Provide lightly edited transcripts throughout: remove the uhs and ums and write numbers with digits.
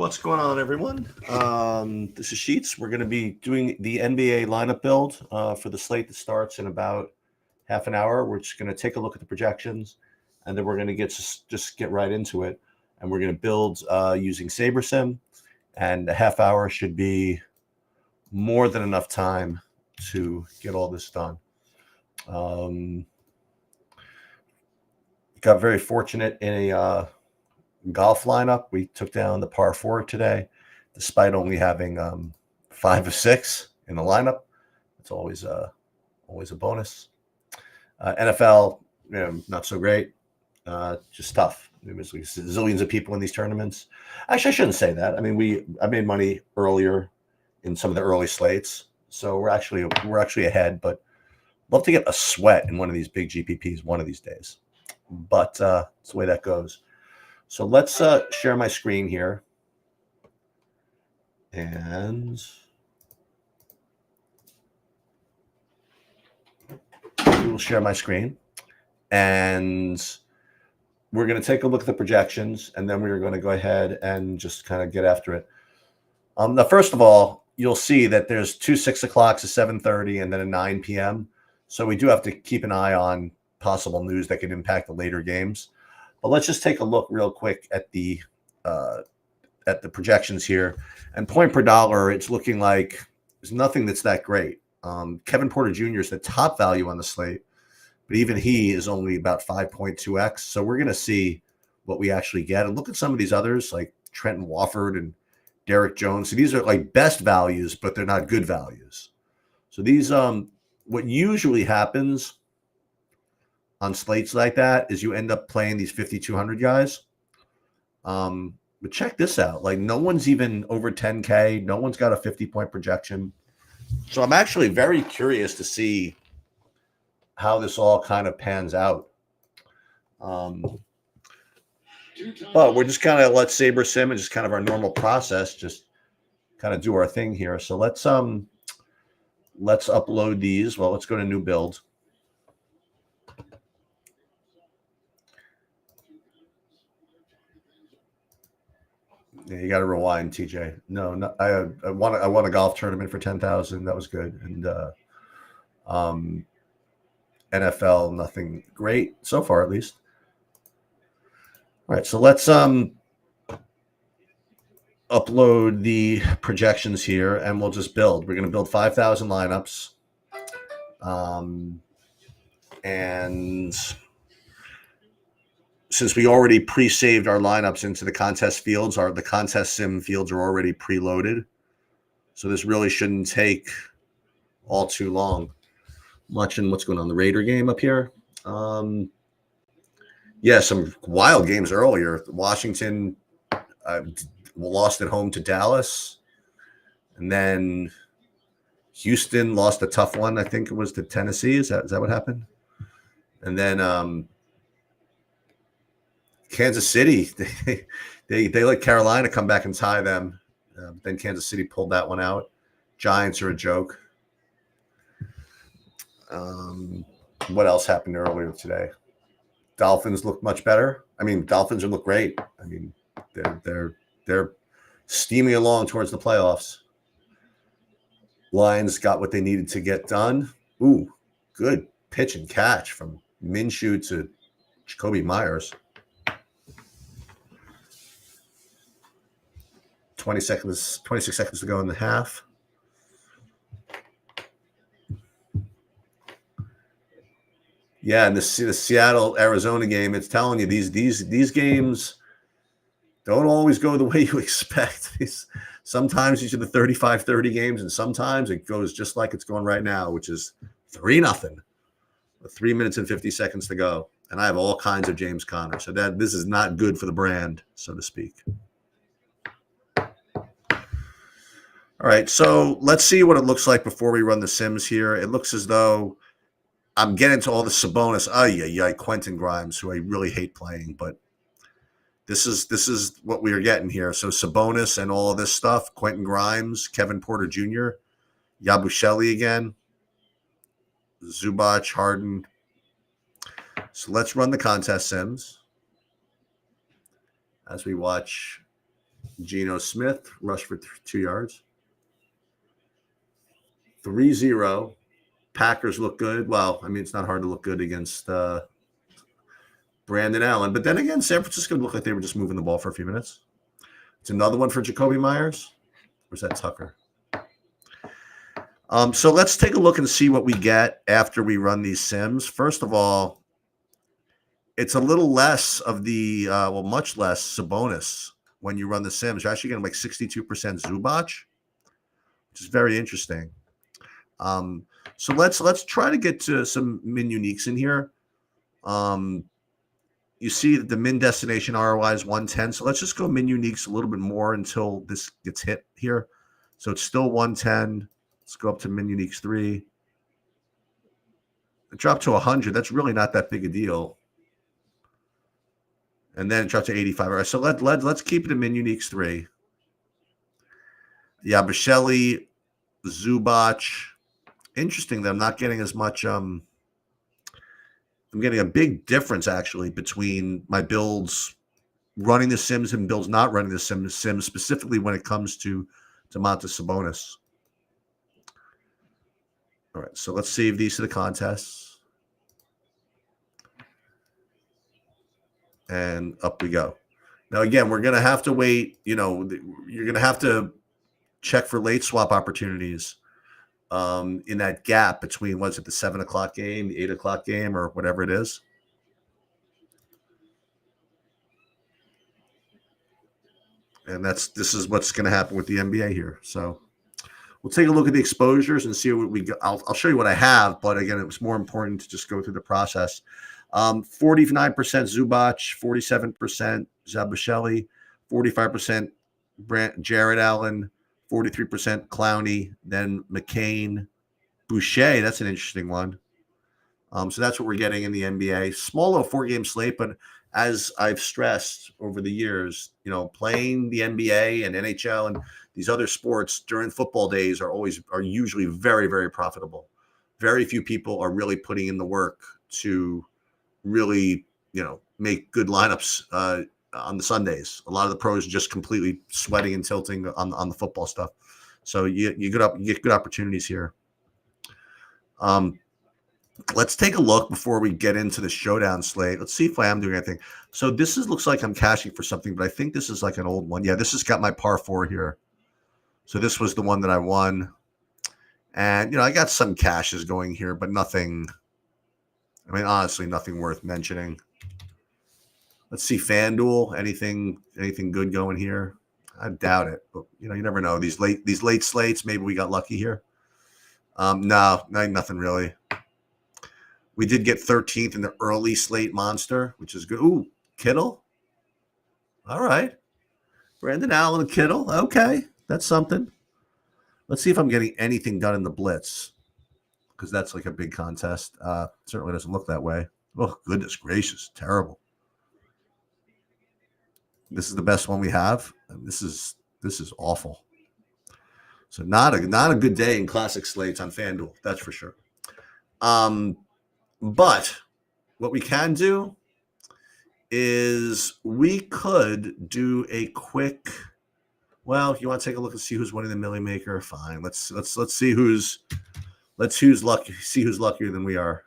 what's going on, everyone? This is Sheets. We're going to be doing the NBA lineup build for the slate that starts in about half an hour. We're just going to take a look at the projections, and then we're going to just get right into it. And we're going to build using SaberSim, and a half hour should be more than enough time to get all this done. Got very fortunate in a golf lineup. We took down the par 4 today, despite only having 5 of 6 in the lineup. It's always a bonus. NFL, not so great. Just tough. There's zillions of people in these tournaments. Actually, I shouldn't say that. I mean, I made money earlier in some of the early slates, so we're actually ahead. But love to get a sweat in one of these big GPPs one of these days. But it's the way that goes. So let's share my screen here. And we will share my screen. And we're going to take a look at the projections, and then we're going to go ahead and just kind of get after it. Now, first of all, you'll see that there's 2 6 o'clocks, a 7:30, and then a 9 p.m. So we do have to keep an eye on possible news that can impact the later games. But let's just take a look real quick at the projections here. And point per dollar, it's looking like there's nothing that's that great. Kevin Porter Jr. is the top value on the slate, but even he is only about 5.2x. So we're going to see what we actually get. And look at some of these others like Trenton Wofford and Derek Jones. So these are like best values, but they're not good values. So these, what usually happens on slates like that is you end up playing these 5,200 guys. But check this out. Like, no one's even over 10K. No one's got a 50-point projection. So I'm actually very curious to see how this all kind of pans out. But we're just kind of let SaberSim and just kind of our normal process just kind of do our thing here. So let's upload these. Well, let's go to new build. Yeah, you got to rewind, TJ. No, I won a golf tournament for 10,000. That was good. And NFL, nothing great so far, at least. All right, so let's upload the projections here, and we'll just build. We're going to build 5,000 lineups, and since we already pre-saved our lineups into the contest fields, the contest sim fields are already preloaded. So this really shouldn't take all too long. I'm watching what's going on in the Raider game up here. Yeah, some wild games earlier. Washington lost at home to Dallas. And then Houston lost a tough one. I think it was to Tennessee. Is that what happened? And then Kansas City, they let Carolina come back and tie them. Then Kansas City pulled that one out. Giants are a joke. What else happened earlier today? Dolphins look much better. I mean, Dolphins look great. I mean, they're steaming along towards the playoffs. Lions got what they needed to get done. Ooh, good pitch and catch from Minshew to Jacoby Myers. 26 seconds to go in the half. Yeah, and the Seattle Arizona game, it's telling you these games don't always go the way you expect. Sometimes these are the 35-30 games, and sometimes it goes just like it's going right now, which is 3-0 with 3 minutes and 50 seconds to go. And I have all kinds of James Conner, so this is not good for the brand, so to speak. All right, so let's see what it looks like before we run the Sims here. It looks as though I'm getting to all the Sabonis. Quentin Grimes, who I really hate playing, but this is what we are getting here. So Sabonis and all of this stuff, Quentin Grimes, Kevin Porter Jr., Yabusele again, Zubac, Harden. So let's run the contest Sims as we watch Geno Smith, rush for 2 yards. 3-0. Packers look good. Well, I mean, it's not hard to look good against Brandon Allen. But then again, San Francisco looked like they were just moving the ball for a few minutes. It's another one for Jacoby Myers. Or is that Tucker? So let's take a look and see what we get after we run these sims. First of all, it's a little less of the, much less Sabonis when you run the sims. You're actually getting like 62% Zubac, which is very interesting. So let's try to get to some min uniques in here. You see that the min destination ROI is 110. So let's just go min uniques a little bit more until this gets hit here. So it's still 110. Let's go up to min uniques 3. It dropped to 100. That's really not that big a deal. And then it dropped to 85. All right, so let's keep it in min uniques 3. Yeah, Yabasheli, Zubac. Interesting that I'm not getting as much. I'm getting a big difference actually between my builds running the sims and builds not running the sims, specifically when it comes to Domantas Sabonis. All right, so let's save these to the contests. And up we go. Now, again, we're going to have to wait. You're going to have to check for late swap opportunities in that gap between, the 7 o'clock game, the 8 o'clock game, or whatever it is. And this is what's going to happen with the NBA here. So we'll take a look at the exposures and see what we got. I'll show you what I have, but again, it was more important to just go through the process. 49% Zubac, 47% Yabasheli, 45% Jared Allen, 43% Clowney, then McCain, Boucher. That's an interesting one. So that's what we're getting in the NBA. Small little 4-game slate, but as I've stressed over the years, playing the NBA and NHL and these other sports during football days are usually very, very profitable. Very few people are really putting in the work to really, make good lineups on the Sundays. A lot of the pros are just completely sweating and tilting on the football stuff. So you get good opportunities here. Let's take a look before we get into the showdown slate. Let's see if I am doing anything. So looks like I'm cashing for something, but I think this is like an old one. Yeah, this has got my par 4 here. So this was the one that I won. And, I got some cashes going here, but nothing. I mean, honestly, nothing worth mentioning. Let's see FanDuel. Anything good going here? I doubt it, but you never know. These late slates, maybe we got lucky here. No, nothing really. We did get 13th in the early slate monster, which is good. Ooh, Kittle. All right. Brandon Allen and Kittle. Okay, that's something. Let's see if I'm getting anything done in the blitz, because that's like a big contest. Certainly doesn't look that way. Oh, goodness gracious. Terrible. This is the best one we have. And this is awful. So not a good day in classic slates on FanDuel. That's for sure. But what we can do is we could do a quick. Well, if you want to take a look and see who's winning the Millie Maker, fine. Let's see who's lucky. See who's luckier than we are.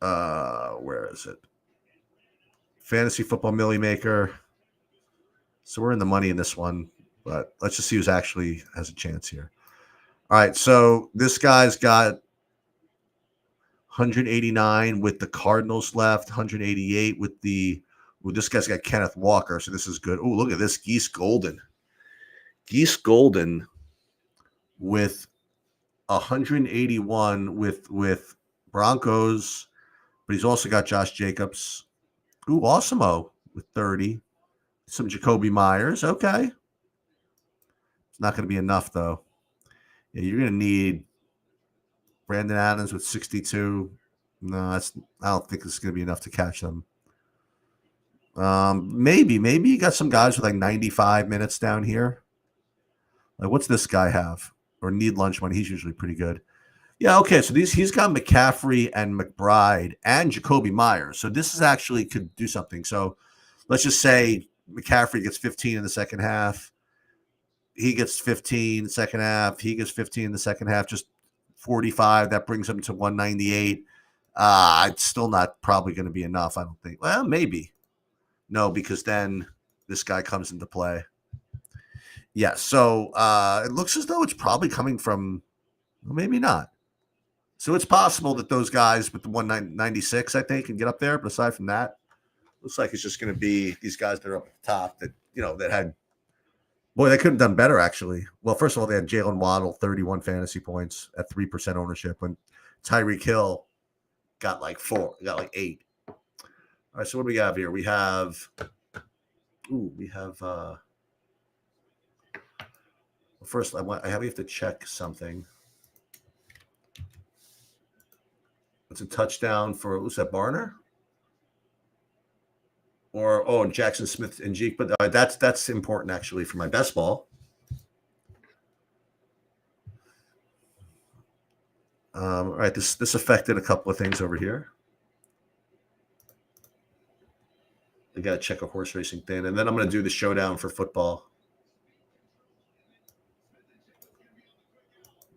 Where is it? Fantasy Football Millie Maker. So we're in the money in this one, but let's just see who's actually has a chance here. All right, so this guy's got 189 with the Cardinals left, 188 with the. Well, this guy's got Kenneth Walker, so this is good. Oh, look at this, Geese Golden. Geese Golden with 181 with Broncos, but he's also got Josh Jacobs. Ooh, Awesemo with 30. Some Jacoby Myers. Okay. It's not going to be enough, though. Yeah, you're going to need Brandon Adams with 62. No, I don't think it's going to be enough to catch them. Maybe you got some guys with like 95 minutes down here. Like, what's this guy have? Or need lunch money? He's usually pretty good. Yeah, okay. So he's got McCaffrey and McBride and Jacoby Myers. So this is actually could do something. So let's just say McCaffrey gets 15 in the second half. He gets 15 in the second half. He gets 15 in the second half, just 45. That brings him to 198. It's still not probably going to be enough, I don't think. Well, maybe. No, because then this guy comes into play. Yeah, so it looks as though it's probably coming from, well, maybe not. So it's possible that those guys with the 196, I think, can get up there. But aside from that, looks like it's just going to be these guys that are up at the top that, that had, boy, they could have done better, actually. Well, first of all, they had Jalen Waddle, 31 fantasy points at 3% ownership, when Tyreek Hill got like 4, got like 8. All right, so what do we have here? We have, first, we have to check something. It's a touchdown for, who's that, Barner? Or Jackson Smith and Jeek, but that's important actually for my best ball. All right, this affected a couple of things over here. I got to check a horse racing thing, and then I'm going to do the showdown for football.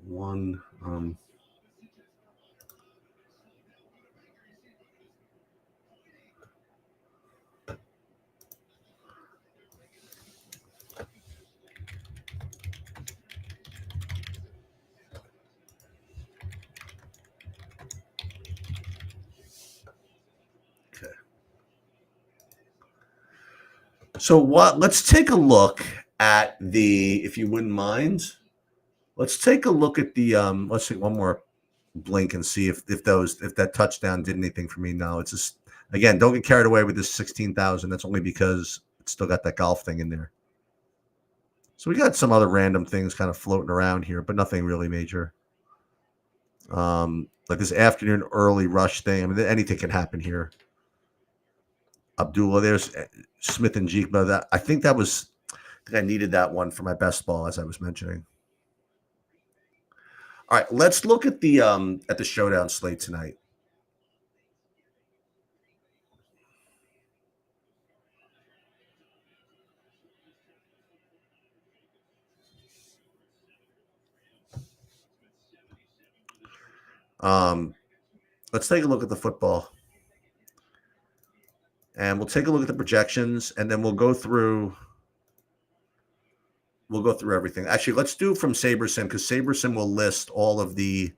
One. So let's take a look at the, if you wouldn't mind, let's take a look at the, let's see one more blink and see if that touchdown did anything for me. No, it's just, again, don't get carried away with this 16,000. That's only because it's still got that golf thing in there. So we got some other random things kind of floating around here, but nothing really major. Like this afternoon early rush thing. I mean, anything can happen here. Abdullah, there's Smith and Jeek. I think I needed that one for my best ball, as I was mentioning. All right, let's look at the showdown slate tonight. Let's take a look at the football. And we'll take a look at the projections, and then we'll go through everything. Actually, let's do from SaberSim, because SaberSim will list all of the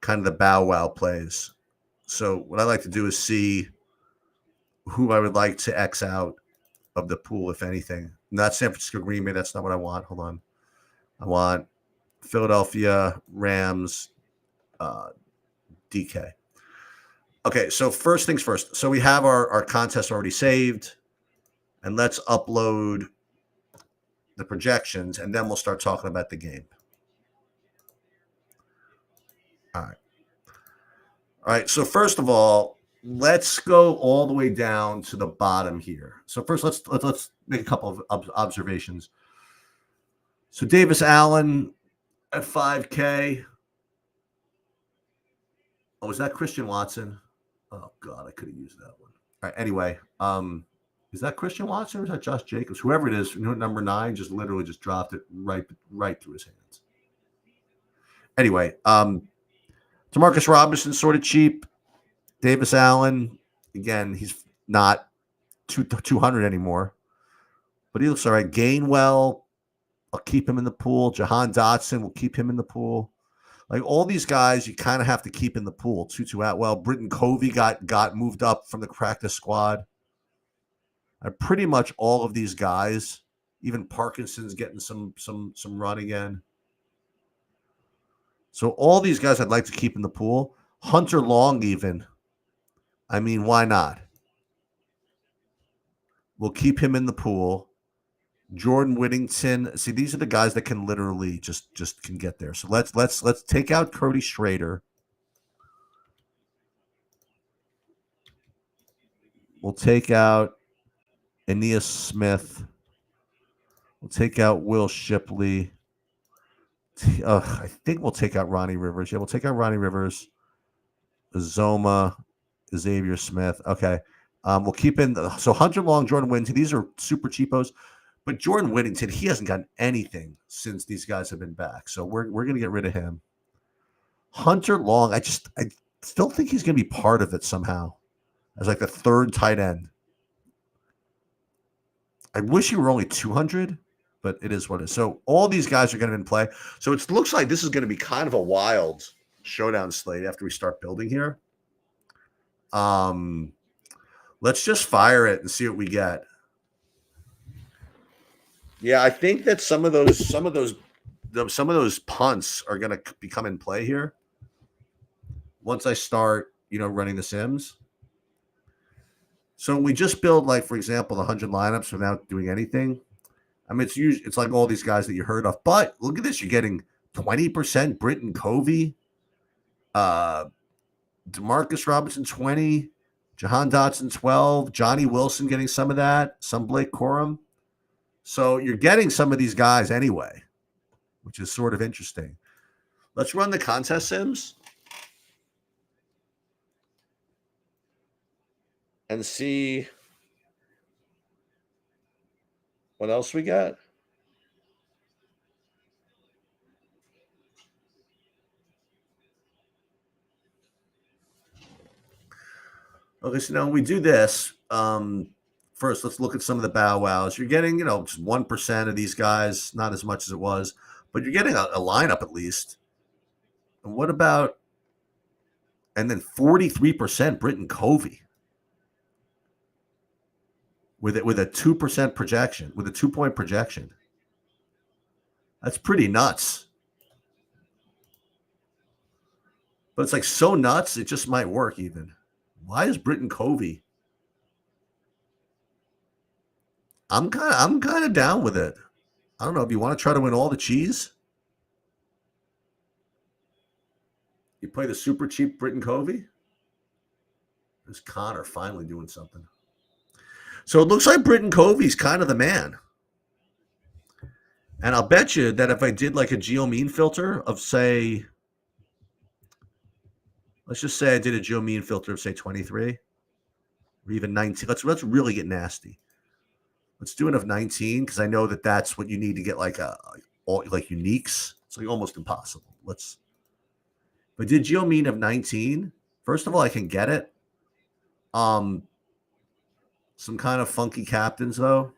kind of the bow wow plays. So what I like to do is see who I would like to X out of the pool, if anything. Not San Francisco Green Bay. That's not what I want. Hold on. I want Philadelphia Rams, DK. Okay, so first things first. So we have our contest already saved, and let's upload the projections, and then we'll start talking about the game. All right. So first of all, let's go all the way down to the bottom here. So first, let's make a couple of observations. So Davis Allen at 5K. Oh, is that Christian Watson? Oh God, I could have used that one. All right. Anyway, is that Christian Watson or is that Josh Jacobs? Whoever it is, number 9, just literally just dropped it right through his hands. Anyway, Demarcus Robinson sort of cheap. Davis Allen, again, he's not 200 anymore, but he looks all right. Gainwell, I'll keep him in the pool. Jahan Dotson, will keep him in the pool. Like all these guys, you kind of have to keep in the pool. Tutu Atwell, Britton Covey got moved up from the practice squad. And pretty much all of these guys, even Parkinson's getting some run again. So all these guys I'd like to keep in the pool. Hunter Long even. I mean, why not? We'll keep him in the pool. Jordan Whittington. See, these are the guys that can literally just can get there. So let's take out Cody Schrader. We'll take out Aeneas Smith. We'll take out Will Shipley. I think we'll take out Ronnie Rivers. Yeah, we'll take out Ronnie Rivers. Azoma, Xavier Smith. Okay. We'll keep in so Hunter Long, Jordan Whittington. These are super cheapos, but Jordan Whittington, he hasn't gotten anything since these guys have been back. So we're gonna get rid of him. Hunter Long, I still think he's gonna be part of it somehow as like the third tight end. I wish he were only 200, but it is what it is. So all these guys are going to be in play. So it looks like this is going to be kind of a wild showdown slate after we start building here. Let's just fire it and see what we get. Yeah, I think that some of those punts are going to become in play here once I start, running the Sims. So we just build, like, for example, the 100 lineups without doing anything. I mean, it's like all these guys that you heard of. But look at this. You're getting 20% Britton Covey, Demarcus Robinson 20, Jahan Dotson 12, Johnny Wilson getting some of that, some Blake Corum. So you're getting some of these guys anyway, which is sort of interesting. Let's run the contest Sims and see what else we got. Okay, so now we do this. First, let's look at some of the bow wows. You're getting, just 1% of these guys, not as much as it was, but you're getting a lineup at least. And what about, and then 43% Britton Covey with a 2% projection, with a 2-point projection. That's pretty nuts. But it's like so nuts, it just might work even. Why is Britton Covey? I'm kind of down with it. I don't know if you want to try to win all the cheese. You play the super cheap Britton Covey. There's Connor finally doing something. So it looks like Britton Covey's kind of the man. And I'll bet you that if I did like a Geo Mean filter of, say, let's just say I did a Geo Mean filter of, say, 23 or even 19. Let's really get nasty. Let's do it of 19 because I know that that's what you need to get like uniques. It's like almost impossible. If I did Geo Mean of 19, first of all, I can get it. Some kind of funky captains though.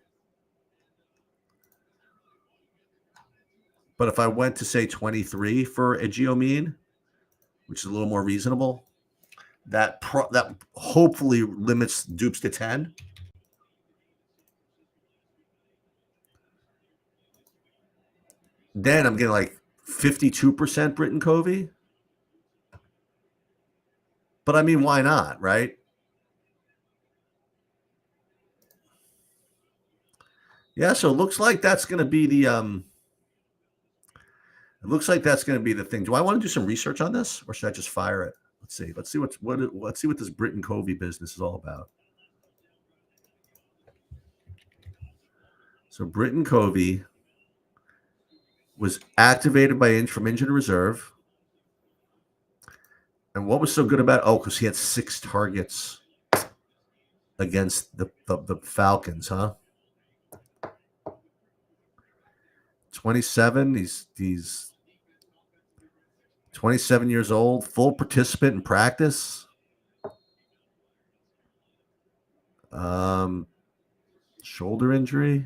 But if I went to, say, 23 for a Geo Mean, which is a little more reasonable, that hopefully limits dupes to 10. Then I'm getting like 52% Britton Covey. But I mean, why not, right? Yeah, so it looks like that's going to be the it looks like that's going to be the thing. Do I want to do some research on this, or should I just fire it? Let's see. Let's see what this Britton Covey business is all about. So Britton Covey was activated from injured reserve. And what was so good about it? Oh, because he had 6 targets against the Falcons, huh? 27. He's 27 years old, full participant in practice. Shoulder injury,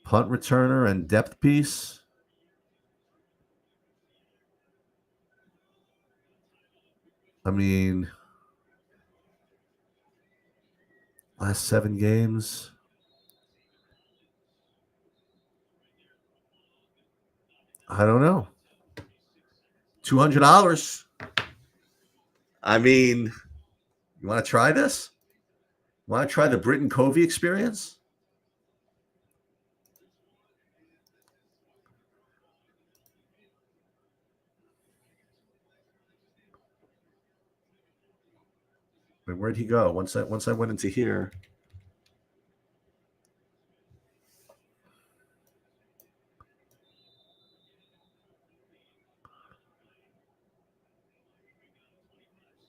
punt returner, and depth piece. I mean, last 7 games. I don't know. $200. I mean, you want to try this? Want to try the Britton Covey experience? Wait, where'd he go? Once I went into here.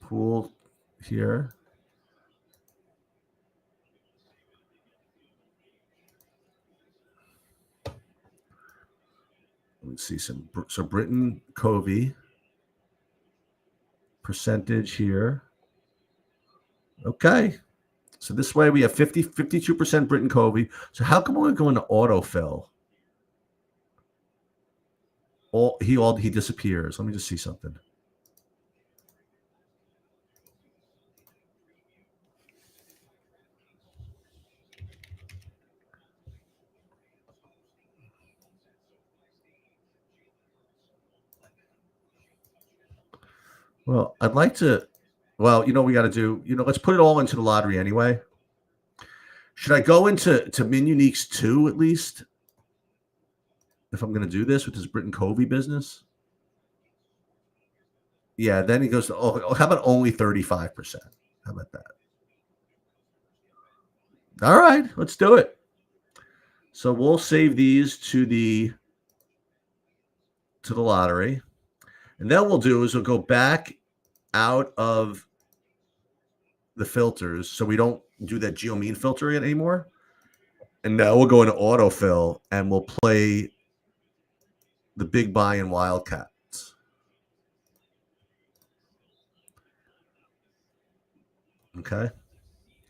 Pool here. Let's see so Britton Covey percentage here. Okay. So this way we have 52% Britton Covey. So how come we're going to autofill? He disappears. Let me just see something. Well, I'd like to. Well, you know what we got to do. Let's put it all into the lottery anyway. Should I go into Min Uniques 2 at least? If I'm going to do this with this Britton Covey business? Yeah, then he goes to, how about only 35%? How about that? All right, let's do it. So we'll save these to the lottery. And then what we'll do is we'll go back out of the filters so we don't do that geomean filter anymore. And now we'll go into autofill and we'll play the big buy in Wildcats. Okay.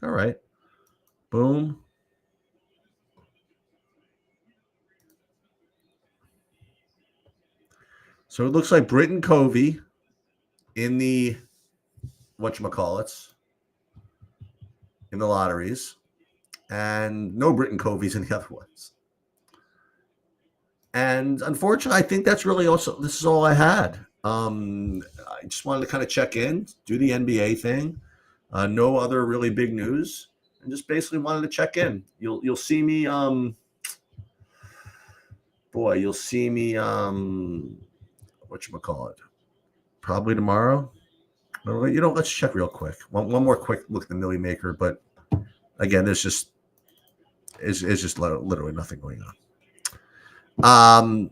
All right. Boom. So it looks like Britton Covey in the whatchamacallits in the lotteries, and no Britton Coveys in the other ones. And unfortunately, I think that's really this is all I had. I just wanted to kind of check in, do the NBA thing. No other really big news, and just basically wanted to check in. You'll see me. You'll see me. Whatchamacallit? Probably tomorrow. Let's check real quick. One more quick look at the Millie Maker, but again, there's just literally nothing going on.